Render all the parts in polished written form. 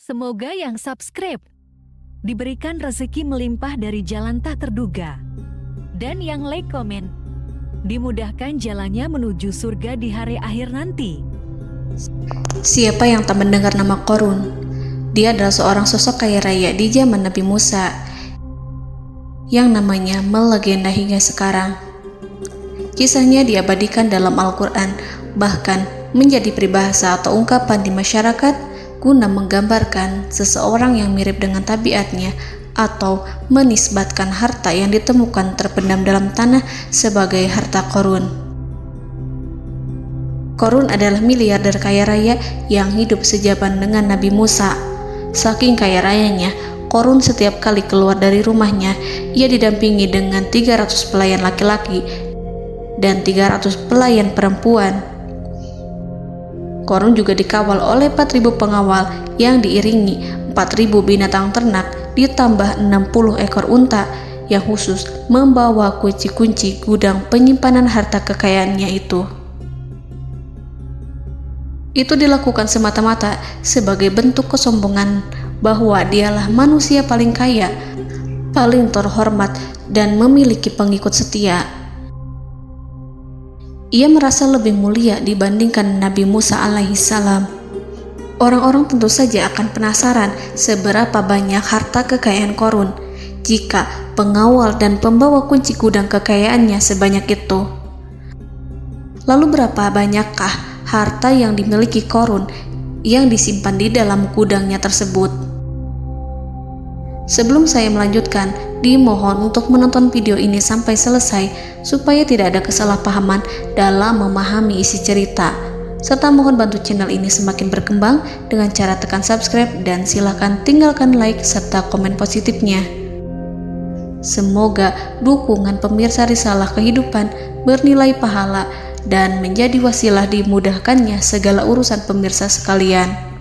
Semoga yang subscribe diberikan rezeki melimpah dari jalan tak terduga. Dan yang like komen, dimudahkan jalannya menuju surga di hari akhir nanti. Siapa yang tak mendengar nama Qorun? Dia adalah seorang sosok kaya raya di zaman Nabi Musa yang namanya melegenda hingga sekarang. Kisahnya diabadikan dalam Al-Quran, bahkan menjadi peribahasa atau ungkapan di masyarakat guna menggambarkan seseorang yang mirip dengan tabiatnya atau menisbatkan harta yang ditemukan terpendam dalam tanah sebagai harta Qorun. Qorun adalah miliarder kaya raya yang hidup sejaman dengan Nabi Musa. Saking kaya rayanya, Qorun setiap kali keluar dari rumahnya, ia didampingi dengan 300 pelayan laki-laki dan 300 pelayan perempuan. Qorun juga dikawal oleh 4.000 pengawal yang diiringi 4.000 binatang ternak ditambah 60 ekor unta yang khusus membawa kunci-kunci gudang penyimpanan harta kekayaannya itu. Itu dilakukan semata-mata sebagai bentuk kesombongan bahwa dialah manusia paling kaya, paling terhormat, dan memiliki pengikut setia. Ia merasa lebih mulia dibandingkan Nabi Musa alaihissalam. Orang-orang tentu saja akan penasaran seberapa banyak harta kekayaan Qorun jika pengawal dan pembawa kunci gudang kekayaannya sebanyak itu. Lalu berapa banyakkah harta yang dimiliki Qorun yang disimpan di dalam gudangnya tersebut? Sebelum saya melanjutkan, dimohon untuk menonton video ini sampai selesai supaya tidak ada kesalahpahaman dalam memahami isi cerita, serta mohon bantu channel ini semakin berkembang dengan cara tekan subscribe dan silakan tinggalkan like serta komen positifnya. Semoga dukungan pemirsa Risalah Kehidupan bernilai pahala dan menjadi wasilah dimudahkannya segala urusan pemirsa sekalian.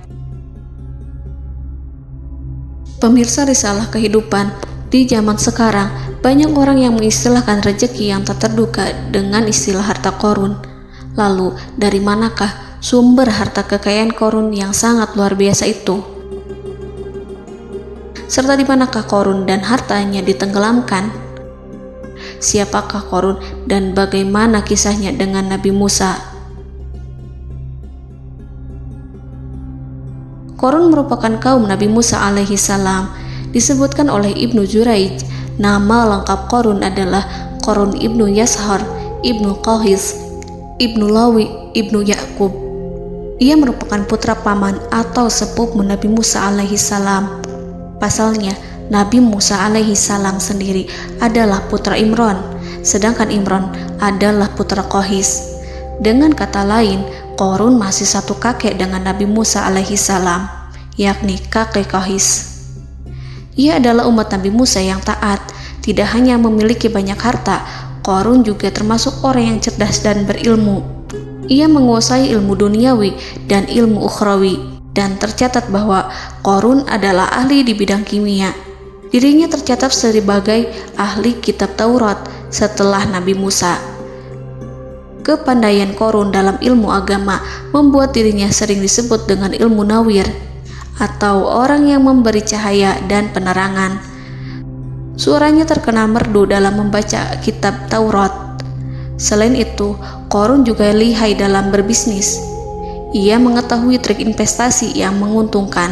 Pemirsa Risalah Kehidupan, di zaman sekarang banyak orang yang mengistilahkan rezeki yang tak terduga dengan istilah harta Qorun. Lalu dari manakah sumber harta kekayaan Qorun yang sangat luar biasa itu? Serta di manakah Qorun dan hartanya ditenggelamkan? Siapakah Qorun dan bagaimana kisahnya dengan Nabi Musa? Qorun merupakan kaum Nabi Musa alaihissalam. Disebutkan oleh Ibnu Juraij, nama lengkap Qorun adalah Qorun ibnu Yashar, ibnu Qahis, ibnu Lawi, ibnu Yakub. Ia merupakan putra paman atau sepupu Nabi Musa alaihissalam. Pasalnya, Nabi Musa alaihissalam sendiri adalah putra Imran, sedangkan Imran adalah putra Qahis. Dengan kata lain, Qorun masih satu kakek dengan Nabi Musa alaihissalam, yakni kakek Qahis. Ia adalah umat Nabi Musa yang taat. Tidak hanya memiliki banyak harta, Qorun juga termasuk orang yang cerdas dan berilmu. Ia menguasai ilmu duniawi dan ilmu ukhrawi, dan tercatat bahwa Qorun adalah ahli di bidang kimia. Dirinya tercatat sebagai ahli kitab Taurat setelah Nabi Musa. Kepandaian Qorun dalam ilmu agama membuat dirinya sering disebut dengan ilmu nawir, atau orang yang memberi cahaya dan penerangan. Suaranya terkenal merdu dalam membaca kitab Taurat. Selain itu, Qorun juga lihai dalam berbisnis. Ia mengetahui trik investasi yang menguntungkan,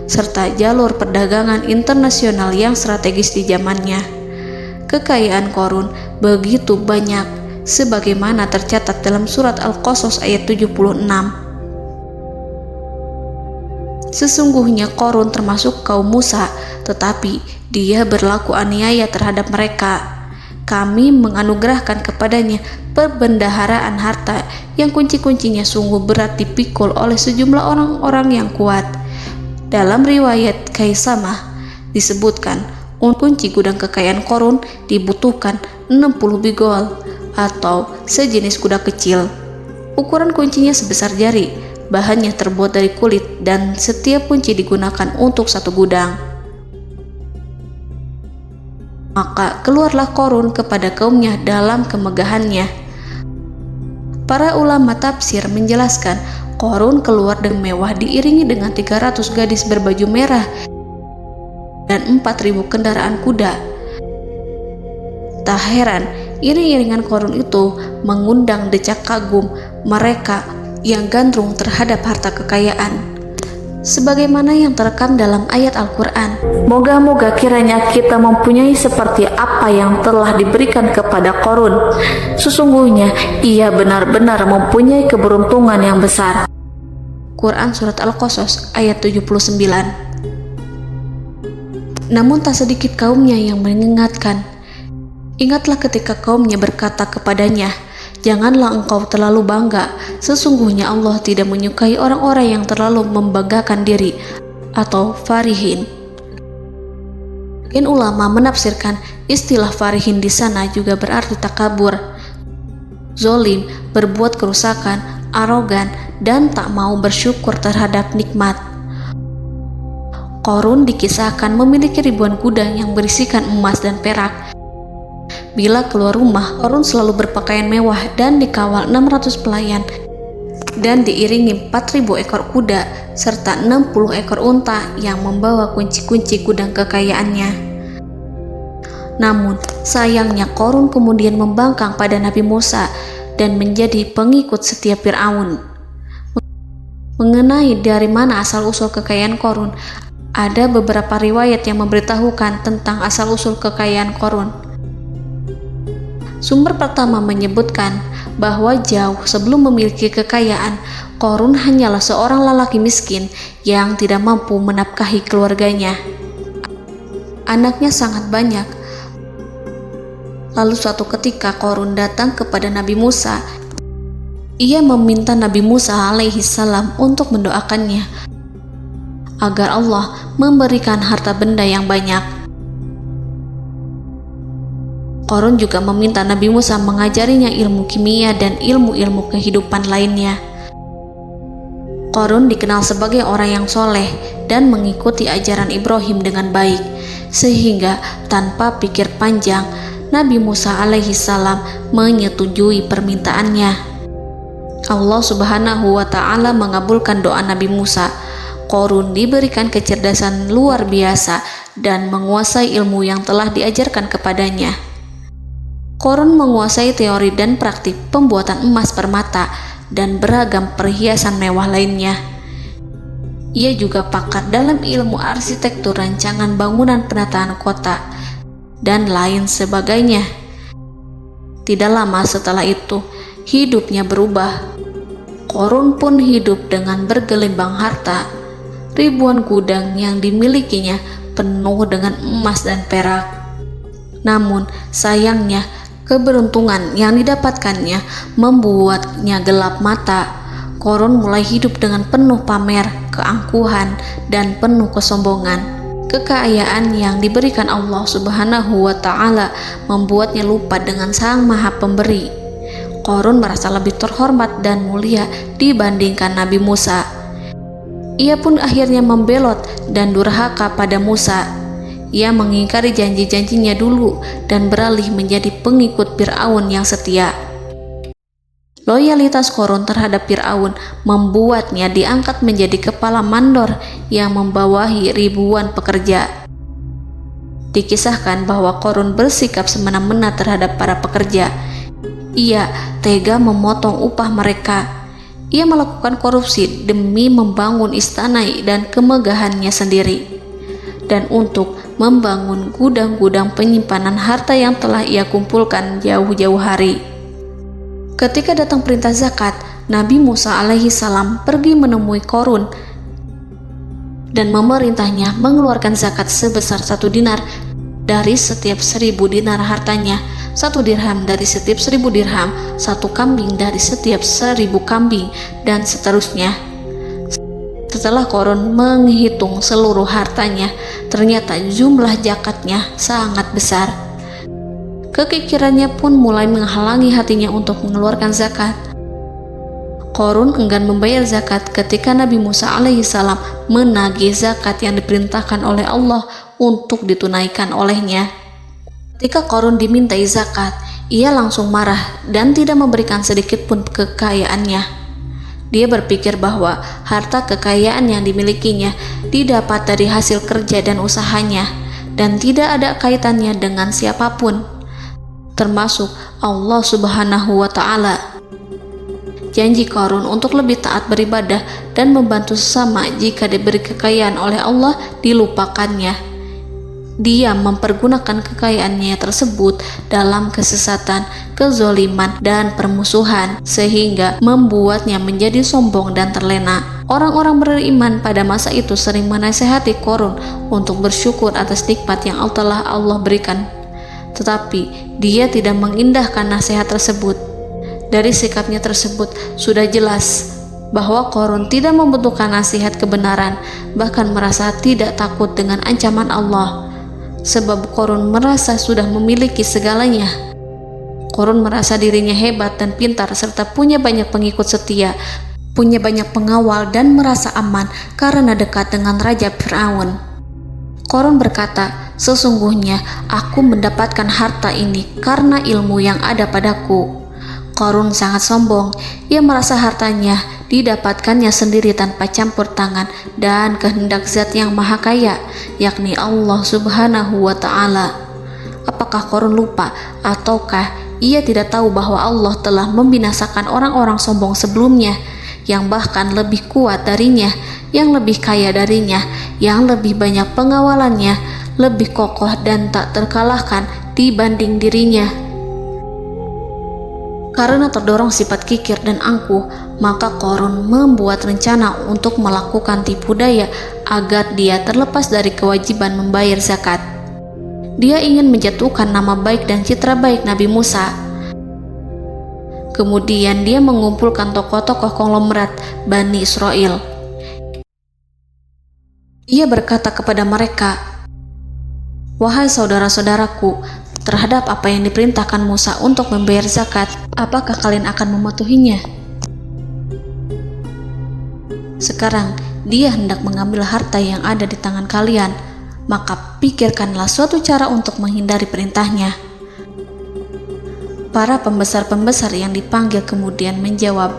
serta jalur perdagangan internasional yang strategis di zamannya. Kekayaan Qorun begitu banyak, sebagaimana tercatat dalam surat Al-Qasas ayat 76. Sesungguhnya Qorun termasuk kaum Musa, tetapi dia berlaku aniaya terhadap mereka. Kami menganugerahkan kepadanya perbendaharaan harta yang kunci-kuncinya sungguh berat dipikul oleh sejumlah orang-orang yang kuat. Dalam riwayat Kaisamah disebutkan, kunci gudang kekayaan Qorun dibutuhkan 60 bigol atau sejenis kuda kecil. Ukuran kuncinya sebesar jari, bahannya terbuat dari kulit, dan setiap kunci digunakan untuk satu gudang. Maka keluarlah Qorun kepada kaumnya dalam kemegahannya. Para ulama tafsir menjelaskan Korun keluar dengan mewah diiringi dengan 300 gadis berbaju merah dan 4.000 kendaraan kuda. Tak heran, iring-iringan Korun itu mengundang decak kagum mereka yang gandrung terhadap harta kekayaan. Sebagaimana yang terekam dalam ayat Al-Quran, moga-moga kiranya kita mempunyai seperti apa yang telah diberikan kepada Korun. Sesungguhnya ia benar-benar mempunyai keberuntungan yang besar. Quran Surat Al-Qasas ayat 79. Namun tak sedikit kaumnya yang mengingatkan. Ingatlah ketika kaumnya berkata kepadanya, janganlah engkau terlalu bangga, sesungguhnya Allah tidak menyukai orang-orang yang terlalu membanggakan diri atau farihin. Ulama menafsirkan istilah farihin di sana juga berarti takabur, zolim, berbuat kerusakan, arogan, dan tak mau bersyukur terhadap nikmat. Korun dikisahkan memiliki ribuan kuda yang berisikan emas dan perak. Bila keluar rumah, Korun selalu berpakaian mewah dan dikawal 600 pelayan dan diiringi 4.000 ekor kuda serta 60 ekor unta yang membawa kunci-kunci gudang kekayaannya. Namun, sayangnya Korun kemudian membangkang pada Nabi Musa dan menjadi pengikut setia Fir'aun. Mengenai dari mana asal-usul kekayaan Korun, ada beberapa riwayat yang memberitahukan tentang asal-usul kekayaan Korun. Sumber pertama menyebutkan bahwa jauh sebelum memiliki kekayaan, Korun hanyalah seorang lelaki miskin yang tidak mampu menafkahi keluarganya. Anaknya sangat banyak. Lalu suatu ketika Korun datang kepada Nabi Musa. Ia meminta Nabi Musa alaihi salam untuk mendoakannya agar Allah memberikan harta benda yang banyak. Korun juga meminta Nabi Musa mengajarinya ilmu kimia dan ilmu-ilmu kehidupan lainnya. Korun dikenal sebagai orang yang soleh dan mengikuti ajaran Ibrahim dengan baik, sehingga tanpa pikir panjang, Nabi Musa alaihi salam menyetujui permintaannya. Allah Subhanahu wa Ta'ala mengabulkan doa Nabi Musa. Korun diberikan kecerdasan luar biasa dan menguasai ilmu yang telah diajarkan kepadanya. Korun menguasai teori dan praktik pembuatan emas permata dan beragam perhiasan mewah lainnya. Ia juga pakar dalam ilmu arsitektur, rancangan bangunan, penataan kota, dan lain sebagainya. Tidak lama setelah itu, hidupnya berubah. Korun pun hidup dengan bergelimbang harta. Ribuan gudang yang dimilikinya penuh dengan emas dan perak. Namun, sayangnya, keberuntungan yang didapatkannya membuatnya gelap mata. Korun mulai hidup dengan penuh pamer, keangkuhan, dan penuh kesombongan. Kekayaan yang diberikan Allah Subhanahu wa Ta'ala membuatnya lupa dengan Sang Maha Pemberi. Korun merasa lebih terhormat dan mulia dibandingkan Nabi Musa. Ia pun akhirnya membelot dan durhaka pada Musa. Ia mengingkari janji-janjinya dulu dan beralih menjadi pengikut Fir'aun yang setia. Loyalitas Korun terhadap Fir'aun membuatnya diangkat menjadi kepala mandor yang membawahi ribuan pekerja. Dikisahkan bahwa Korun bersikap semena-mena terhadap para pekerja. Ia tega memotong upah mereka. Ia melakukan korupsi demi membangun istana dan kemegahannya sendiri, dan untuk membangun gudang-gudang penyimpanan harta yang telah ia kumpulkan jauh-jauh hari. Ketika datang perintah zakat, Nabi Musa alaihi salam pergi menemui Korun dan memerintahnya mengeluarkan zakat sebesar 1 dinar dari setiap 1.000 dinar hartanya, 1 dirham dari setiap 1.000 dirham, 1 kambing dari setiap 1.000 kambing, dan seterusnya. Setelah Korun menghitung seluruh hartanya, ternyata jumlah zakatnya sangat besar. Kekikirannya pun mulai menghalangi hatinya untuk mengeluarkan zakat. Korun enggan membayar zakat ketika Nabi Musa alaihissalam menagih zakat yang diperintahkan oleh Allah untuk ditunaikan olehnya. Ketika Korun dimintai zakat, ia langsung marah dan tidak memberikan sedikit pun kekayaannya. Dia berpikir bahwa harta kekayaan yang dimilikinya didapat dari hasil kerja dan usahanya, dan tidak ada kaitannya dengan siapapun, termasuk Allah Subhanahu wa Ta'ala. Janji Qarun untuk lebih taat beribadah dan membantu sesama jika diberi kekayaan oleh Allah dilupakannya. Dia mempergunakan kekayaannya tersebut dalam kesesatan, kezoliman, dan permusuhan, sehingga membuatnya menjadi sombong dan terlena. Orang-orang beriman pada masa itu sering menasihati Qarun untuk bersyukur atas nikmat yang telah Allah berikan. Tetapi dia tidak mengindahkan nasihat tersebut. Dari sikapnya tersebut sudah jelas bahwa Qarun tidak membutuhkan nasihat kebenaran, bahkan merasa tidak takut dengan ancaman Allah. Sebab Qarun merasa sudah memiliki segalanya. Qarun merasa dirinya hebat dan pintar serta punya banyak pengikut setia, punya banyak pengawal dan merasa aman karena dekat dengan Raja Fir'aun. Qarun berkata, "Sesungguhnya aku mendapatkan harta ini karena ilmu yang ada padaku." Qarun sangat sombong. Ia merasa hartanya didapatkannya sendiri tanpa campur tangan dan kehendak Zat yang Maha Kaya, yakni Allah Subhanahu wa Ta'ala. Apakah Qarun lupa ataukah ia tidak tahu bahwa Allah telah membinasakan orang-orang sombong sebelumnya yang bahkan lebih kuat darinya, yang lebih kaya darinya, yang lebih banyak pengawalannya, lebih kokoh dan tak terkalahkan dibanding dirinya? Karena terdorong sifat kikir dan angkuh, maka Qarun membuat rencana untuk melakukan tipu daya agar dia terlepas dari kewajiban membayar zakat. Dia ingin menjatuhkan nama baik dan citra baik Nabi Musa. Kemudian dia mengumpulkan tokoh-tokoh konglomerat Bani Israel. Ia berkata kepada mereka, "Wahai saudara-saudaraku, terhadap apa yang diperintahkan Musa untuk membayar zakat, apakah kalian akan mematuhinya? Sekarang dia hendak mengambil harta yang ada di tangan kalian, maka pikirkanlah suatu cara untuk menghindari perintahnya." Para pembesar-pembesar yang dipanggil kemudian menjawab,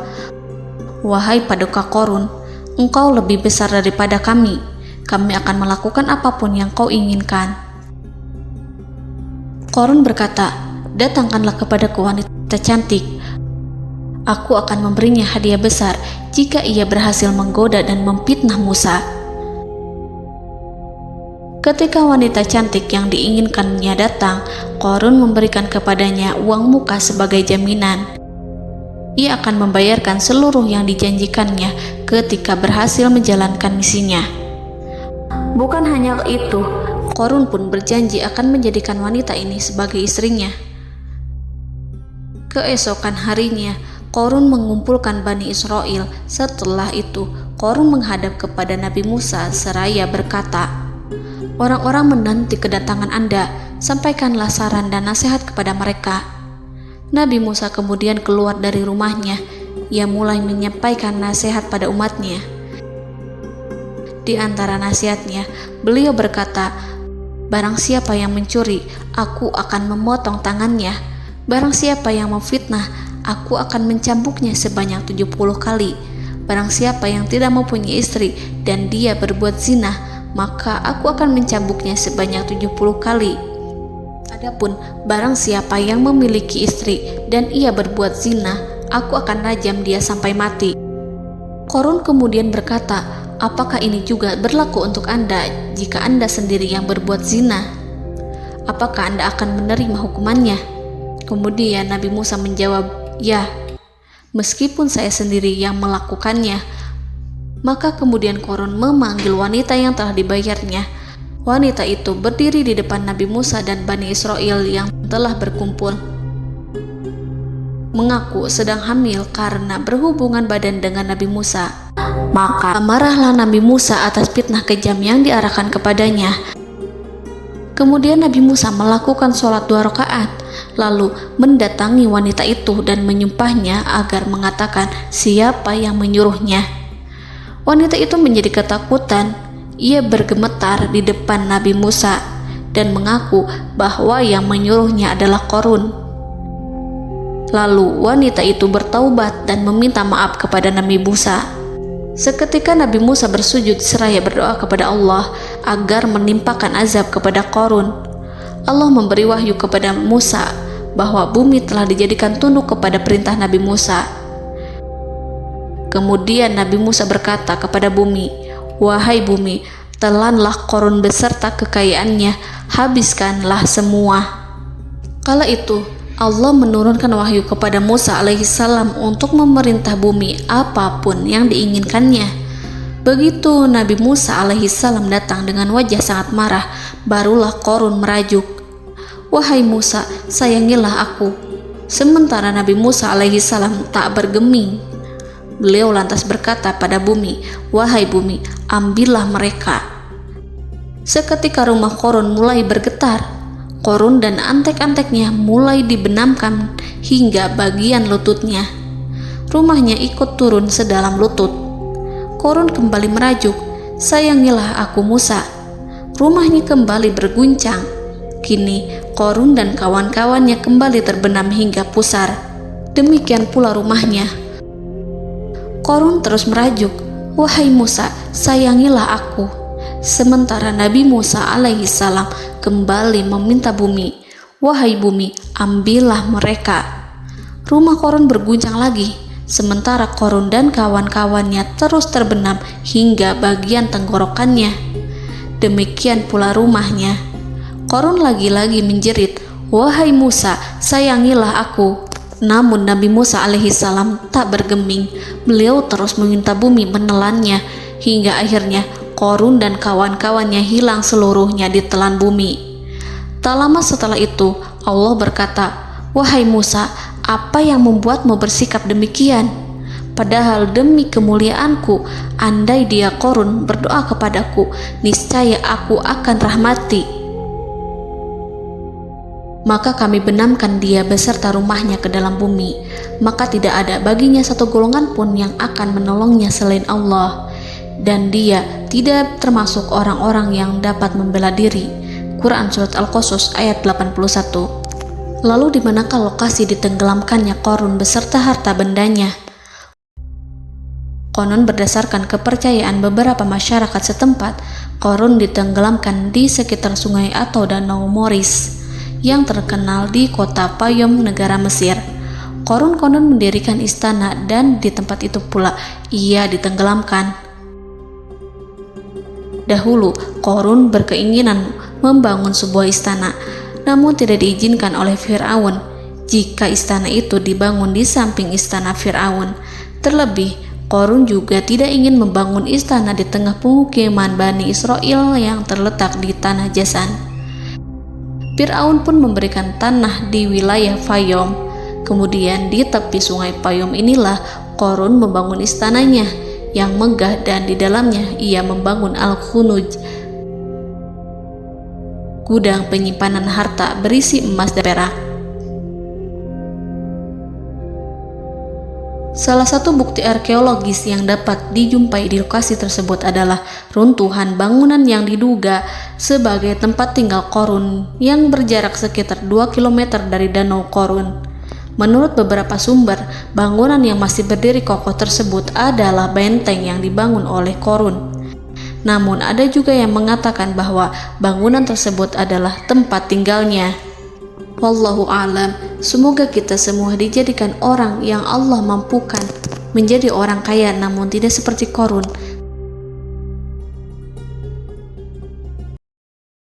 "Wahai paduka Qarun, engkau lebih besar daripada kami. Kami akan melakukan apapun yang kau inginkan." Qarun berkata, "Datangkanlah kepadaku wanita cantik. Aku akan memberinya hadiah besar jika ia berhasil menggoda dan memfitnah Musa." Ketika wanita cantik yang diinginkannya datang, Qarun memberikan kepadanya uang muka sebagai jaminan. Ia akan membayarkan seluruh yang dijanjikannya ketika berhasil menjalankan misinya. Bukan hanya itu, Qarun pun berjanji akan menjadikan wanita ini sebagai istrinya. Keesokan harinya, Qarun mengumpulkan Bani Israel. Setelah itu, Qarun menghadap kepada Nabi Musa seraya berkata, "Orang-orang menanti kedatangan Anda, sampaikanlah saran dan nasihat kepada mereka." Nabi Musa kemudian keluar dari rumahnya. Ia mulai menyampaikan nasihat pada umatnya. Di antara nasihatnya, beliau berkata, "Barang siapa yang mencuri, aku akan memotong tangannya. Barang siapa yang memfitnah, aku akan mencambuknya sebanyak 70 kali. Barang siapa yang tidak mempunyai istri dan dia berbuat zina, maka aku akan mencambuknya sebanyak 70 kali. Adapun barang siapa yang memiliki istri dan ia berbuat zina, aku akan rajam dia sampai mati." Qarun kemudian berkata, "Apakah ini juga berlaku untuk Anda jika Anda sendiri yang berbuat zina? Apakah Anda akan menerima hukumannya?" Kemudian Nabi Musa menjawab, "Ya, meskipun saya sendiri yang melakukannya." Maka kemudian Qarun memanggil wanita yang telah dibayarnya. Wanita itu berdiri di depan Nabi Musa dan Bani Israel yang telah berkumpul, mengaku sedang hamil karena berhubungan badan dengan Nabi Musa. Maka marahlah Nabi Musa atas fitnah kejam yang diarahkan kepadanya. Kemudian Nabi Musa melakukan sholat 2 rakaat, lalu mendatangi wanita itu dan menyumpahnya agar mengatakan siapa yang menyuruhnya. Wanita itu menjadi ketakutan. Ia bergemetar di depan Nabi Musa dan mengaku bahwa yang menyuruhnya adalah Qarun. Lalu wanita itu bertaubat dan meminta maaf kepada Nabi Musa. Seketika Nabi Musa bersujud seraya berdoa kepada Allah agar menimpakan azab kepada Qarun. Allah memberi wahyu kepada Musa bahwa bumi telah dijadikan tunduk kepada perintah Nabi Musa. Kemudian Nabi Musa berkata kepada bumi, "Wahai bumi, telanlah Qarun beserta kekayaannya, habiskanlah semua." Kala itu Allah menurunkan wahyu kepada Musa alaihissalam untuk memerintah bumi apapun yang diinginkannya. Begitu Nabi Musa alaihissalam datang dengan wajah sangat marah, barulah Qarun merajuk, "Wahai Musa, sayangilah aku." Sementara Nabi Musa alaihissalam tak bergeming. Beliau lantas berkata pada bumi, "Wahai bumi, ambillah mereka." Seketika rumah Qarun mulai bergetar. Qarun dan antek-anteknya mulai dibenamkan hingga bagian lututnya. Rumahnya ikut turun sedalam lutut. Qarun kembali merajuk, "Sayangilah aku Musa." Rumahnya kembali berguncang. Kini Qarun dan kawan-kawannya kembali terbenam hingga pusar. Demikian pula rumahnya. Qarun terus merajuk, "Wahai Musa, sayangilah aku." Sementara Nabi Musa alaihissalam kembali meminta bumi, "Wahai bumi, ambillah mereka." Rumah Qarun berguncang lagi, sementara Qarun dan kawan-kawannya terus terbenam hingga bagian tenggorokannya. Demikian pula rumahnya. Qarun lagi-lagi menjerit, "Wahai Musa, sayangilah aku." Namun Nabi Musa alaihissalam tak bergeming. Beliau terus meminta bumi menelannya, hingga akhirnya Qarun dan kawan-kawannya hilang seluruhnya ditelan bumi. Tak lama setelah itu Allah berkata, "Wahai Musa, apa yang membuatmu bersikap demikian? Padahal demi kemuliaanku, andai dia Qarun berdoa kepadaku, niscaya aku akan rahmati. Maka kami benamkan dia beserta rumahnya ke dalam bumi, maka tidak ada baginya satu golongan pun yang akan menolongnya selain Allah. Dan dia tidak termasuk orang-orang yang dapat membela diri." Quran Surat Al-Qasas ayat 81. Lalu di manakah lokasi ditenggelamkannya Qarun beserta harta bendanya? Konon berdasarkan kepercayaan beberapa masyarakat setempat, Qarun ditenggelamkan di sekitar sungai atau danau Moris yang terkenal di kota Payom, negara Mesir. Qarun konon mendirikan istana dan di tempat itu pula ia ditenggelamkan. Dahulu, Qarun berkeinginan membangun sebuah istana, namun tidak diizinkan oleh Fir'aun jika istana itu dibangun di samping istana Fir'aun. Terlebih, Qarun juga tidak ingin membangun istana di tengah pemukiman Bani Israel yang terletak di tanah Jasan. Fir'aun pun memberikan tanah di wilayah Fayom. Kemudian di tepi sungai Payom inilah Qarun membangun istananya yang megah, dan di dalamnya ia membangun Al-Khunuj, gudang penyimpanan harta berisi emas dan perak. Salah satu bukti arkeologis yang dapat dijumpai di lokasi tersebut adalah runtuhan bangunan yang diduga sebagai tempat tinggal Qarun yang berjarak sekitar 2 km dari Danau Qarun. Menurut beberapa sumber, bangunan yang masih berdiri kokoh tersebut adalah benteng yang dibangun oleh Qarun. Namun ada juga yang mengatakan bahwa bangunan tersebut adalah tempat tinggalnya. Wallahu a'lam. Semoga kita semua dijadikan orang yang Allah mampukan menjadi orang kaya namun tidak seperti Qarun,